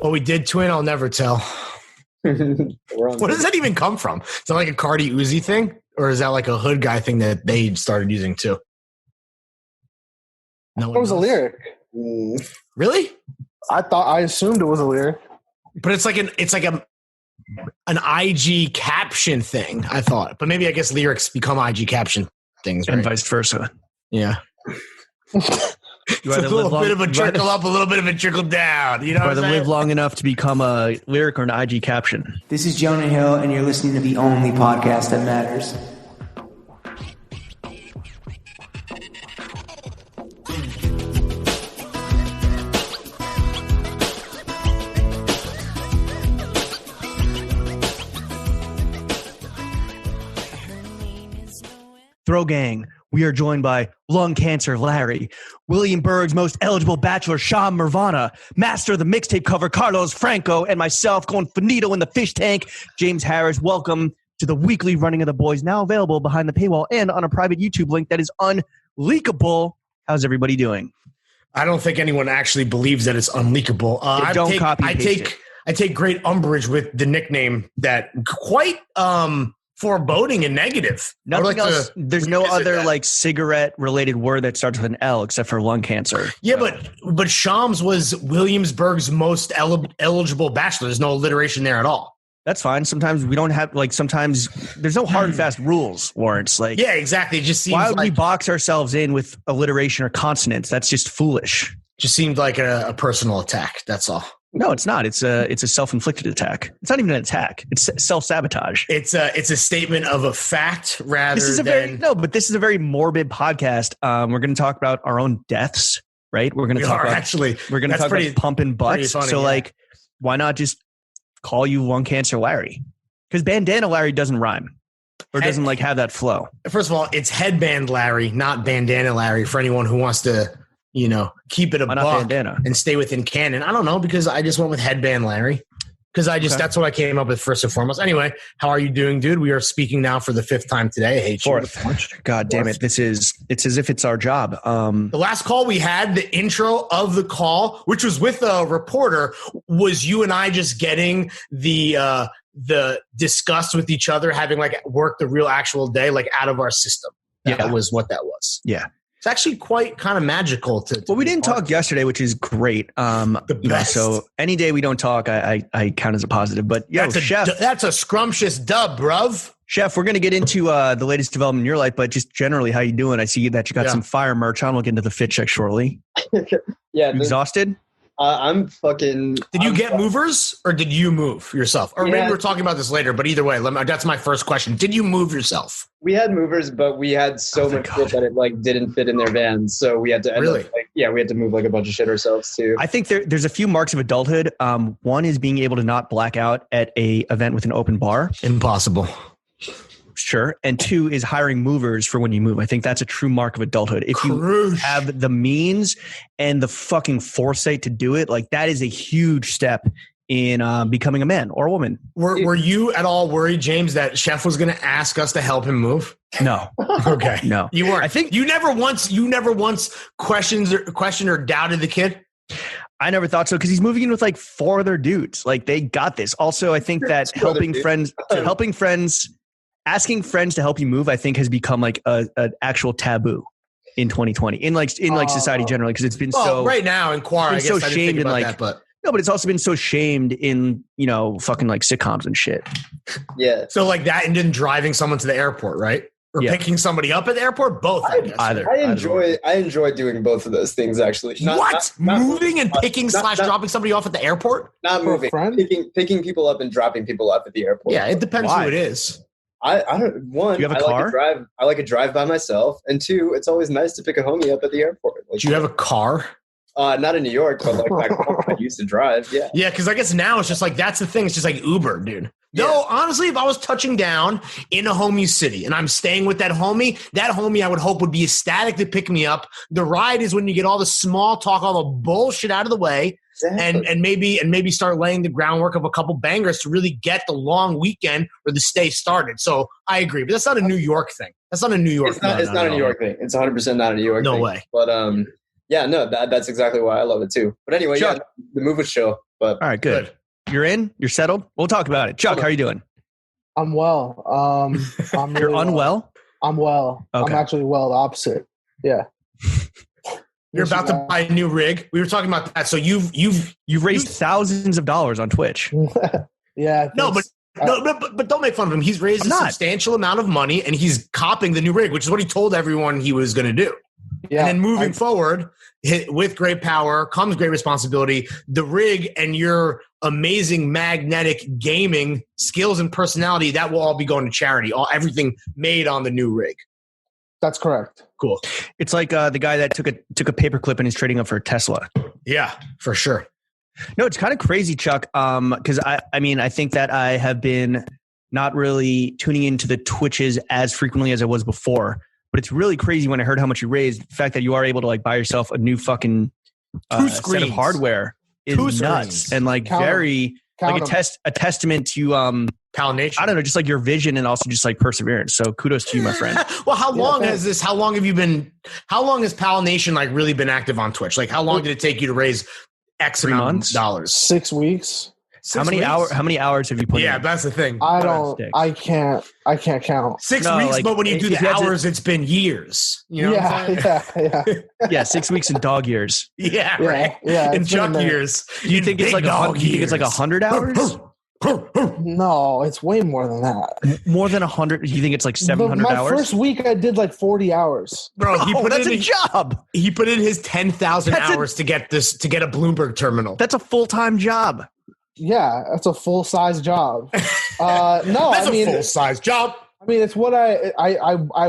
What we did to it, I'll never tell. What does that even come from? Is that like a Cardi Uzi thing? Or is that like a hood guy thing that they started using too? No, it was a lyric. Really? I assumed it was a lyric. But it's like an IG caption thing, I thought. But maybe I guess lyrics become IG caption things, right? And vice versa. Yeah. It's a little bit of a trickle up, a little bit of a trickle down. You know what I'm saying? Live long enough to become a lyric or an IG caption. This is Jonah Hill, and you're listening to the only podcast that matters. Throw Gang. We are joined by Lung Cancer Larry, William Berg's most eligible bachelor, Sham Nirvana, master of the mixtape cover, Carlos Franco, and myself going finito in the fish tank, James Harris. Welcome to the weekly running of the boys, now available behind the paywall and on a private YouTube link that is unleakable. How's everybody doing? I don't think anyone actually believes that it's unleakable. I take great umbrage with the nickname that quite foreboding and negative. Nothing else. There's no other like cigarette related word that starts with an L except for lung cancer. Yeah, but Shams was Williamsburg's most eligible bachelor. There's no alliteration there at all. That's fine. Sometimes we don't have sometimes there's no hard and fast rules, Lawrence. Like, yeah, exactly. It just seems why would we box ourselves in with alliteration or consonants? That's just foolish. Just seemed like a personal attack. That's all. No, it's not. It's a self-inflicted attack. It's not even an attack. It's self-sabotage. It's a statement of a fact rather than but this is a very morbid podcast. We're going to talk about our own deaths, right? We're going to talk about pumping butts. So like, why not just call you Lung Cancer Larry? Because Bandana Larry doesn't rhyme or doesn't like have that flow. First of all, it's Headband Larry, not Bandana Larry. For anyone who wants to, keep it a buck and stay within canon. I don't know, because I just went with Headband Larry because that's what I came up with first and foremost. Anyway, how are you doing, dude? We are speaking now for the fifth time today. I hate Fourth. God damn it. It's as if it's our job. The last call we had, the intro of the call, which was with a reporter, was you and I just getting the disgust with each other, having like worked the real actual day, like out of our system. That was what that was. Yeah. It's actually quite kind of magical we didn't talk yesterday, which is great. The best. So any day we don't talk, I count as a positive. But Chef, that's a scrumptious dub, bruv. Chef, we're going to get into the latest development in your life, but just generally, how you doing? I see that you got some fire merch on. We'll get into the fit check shortly. Yeah. Exhausted? I'm fucking... Did you get movers or did you move yourself? Or maybe we're talking about this later, but either way, that's my first question. Did you move yourself? We had movers, but we had so much shit that it like didn't fit in their vans. So we had to we had to move like a bunch of shit ourselves too. I think there's a few marks of adulthood. One is being able to not black out at a event with an open bar. Impossible. Sure. And two is hiring movers for when you move. I think that's a true mark of adulthood. If you have the means and the fucking foresight to do it, like that is a huge step in becoming a man or a woman. Were you at all worried, James, that Chef was going to ask us to help him move? No. Okay. No. You weren't. I think you never once questioned or doubted the kid? I never thought so because he's moving in with like 4 other dudes. Like they got this. Also, I think that asking friends to help you move, I think, has become like an actual taboo in 2020 in society generally, because it's been right now in Quar, I guess so I didn't shamed think about in that, but no, but it's also been so shamed in fucking like sitcoms and shit. Yeah. So like that, and then driving someone to the airport, right? Or picking somebody up at the airport, both. I enjoy doing both of those things actually. Not moving and picking / dropping somebody off at the airport? Not moving, picking people up and dropping people off at the airport. Yeah, it depends who it is. I don't. One, do you have a car? I like to drive by myself, and two, it's always nice to pick a homie up at the airport. Like, do you have a car? Not in New York, but like back home, I used to drive. Yeah. Yeah, because I guess now it's just like that's the thing. It's just like Uber, dude. Yeah. No, honestly, if I was touching down in a homie's city and I'm staying with that homie I would hope would be ecstatic to pick me up. The ride is when you get all the small talk, all the bullshit out of the way. Exactly. And maybe start laying the groundwork of a couple bangers to really get the long weekend or the stay started. So I agree, but that's not a New York thing. That's not a New York thing. It's not a New York thing. It's 100% not a New York thing. No way. But yeah, no, that's exactly why I love it too. But anyway, the move was chill. But All right, good. You're in? You're settled? We'll talk about it. Chuck, how are you doing? I'm well. I'm You're really unwell? I'm well. Okay. I'm actually well, the opposite. Yeah. You're about to buy a new rig. We were talking about that. So you've raised thousands of dollars on Twitch. Yeah. No, but don't make fun of him. He's raised a substantial amount of money, and he's copping the new rig, which is what he told everyone he was going to do. Yeah, and then moving forward, with great power comes great responsibility. The rig and your amazing magnetic gaming skills and personality, that will all be going to charity. Everything made on the new rig. That's correct. Cool. It's like the guy that took a paperclip and is trading up for a Tesla. Yeah, for sure. No, it's kind of crazy, Chuck. Because I think that I have been not really tuning into the Twitches as frequently as I was before. But it's really crazy when I heard how much you raised. The fact that you are able to like buy yourself a new fucking set of hardware is nuts and like a testament to Pal Nation. I don't know, just like your vision and also just like perseverance. So kudos to you, my friend. Well, how long has Pal Nation like really been active on Twitch? Like how long did it take you to raise X amount of dollars? 6 weeks. How many hours have you put in? Yeah, that's the thing. I can't count. 6 weeks, but when you do the hours, it's been years. You know yeah. Yeah, 6 weeks in dog years. Yeah, right. Yeah, in Chuck years. You think it's like 100 hours? No, it's way more than that. More than 100? You think it's like 700 hours? My first week, I did like 40 hours. Bro, that's a job. He put in his 10,000 hours to get a Bloomberg terminal. That's a full-time job. Yeah, that's a full-size job. That's a full-size job. I mean, it's what I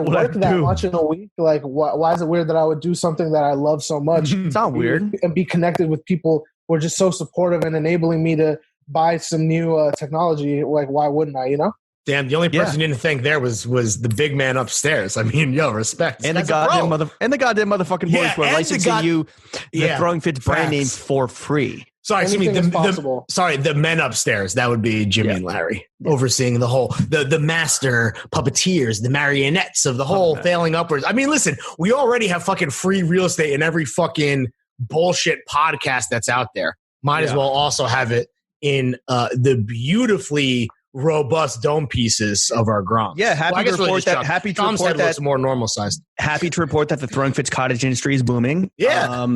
work that much in a week. Like, why is it weird that I would do something that I love so much? It's not weird. And be connected with people who are just so supportive and enabling me to buy some new technology. Like, why wouldn't I, you know? Damn, the only person you didn't think there was the big man upstairs. I mean, respect. And the goddamn motherfucking boys who are licensing you the Throwing Fits brand name for free. Sorry, excuse me. The men upstairs. That would be Jimmy and Larry overseeing the whole the master puppeteers, the marionettes of the whole failing upwards. I mean, listen, we already have fucking free real estate in every fucking bullshit podcast that's out there. Might as well also have it in the beautifully robust dome pieces of our Groms. Yeah, happy to report that looks more normal sized. Happy to report that the Throwing Fits cottage industry is booming. Yeah.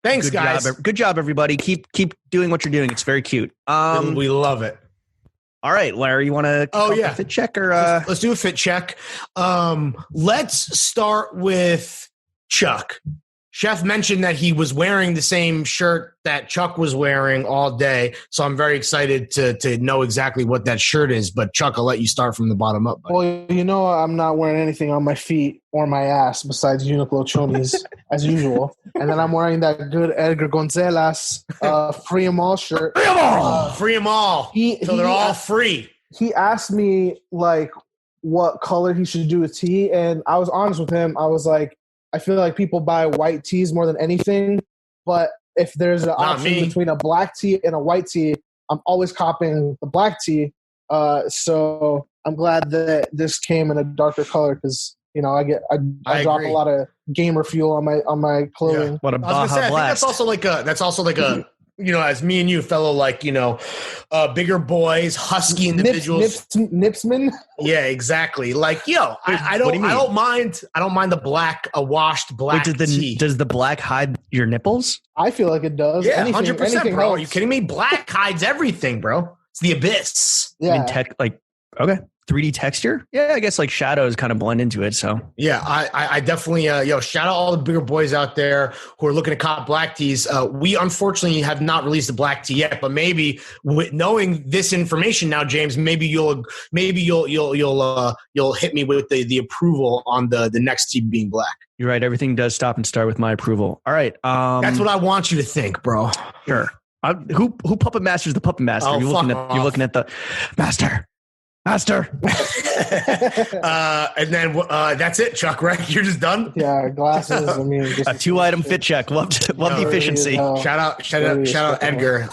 Thanks, guys. Good job, everybody. Keep doing what you're doing. It's very cute. We love it. All right, Larry, you want to a fit check or let's do a fit check. Let's start with Chuck. Chef mentioned that he was wearing the same shirt that Chuck was wearing all day, so I'm very excited to know exactly what that shirt is. But Chuck, I'll let you start from the bottom up. Buddy. Well, I'm not wearing anything on my feet or my ass besides Uniqlo chonies as usual, and then I'm wearing that good Edgar Gonzalez free 'em all shirt. Free 'em all. So they're all free. He asked me like what color he should do a tee, and I was honest with him. I was like, I feel like people buy white tees more than anything, but if there's an option between a black tee and a white tee, I'm always copying the black tee. So I'm glad that this came in a darker color because I drop a lot of gamer fuel on my clothing. Yeah. What a Baja Blast! I think that's also like a as me and you, fellow bigger boys, husky individuals. Nipsman? Yeah, exactly. Like, I don't mind a washed black tee. Does the black hide your nipples? I feel like it does. Yeah, 100%, bro. Are you kidding me? Black hides everything, bro. It's the abyss. Yeah. I mean, okay. 3D texture? Yeah, I guess like shadows kind of blend into it. So yeah, I definitely shout out all the bigger boys out there who are looking to cop black tees. We unfortunately have not released a black tee yet, but maybe knowing this information now, James, maybe you'll hit me with the approval on the next tee being black. You're right. Everything does stop and start with my approval. All right. That's what I want you to think, bro. Sure. Who puppet masters the puppet master? Oh, you're looking at the master. And then that's it, Chuck, right? You're just done? Yeah, glasses. I mean, a 2-item fit check. Love the efficiency. Shout out Edgar.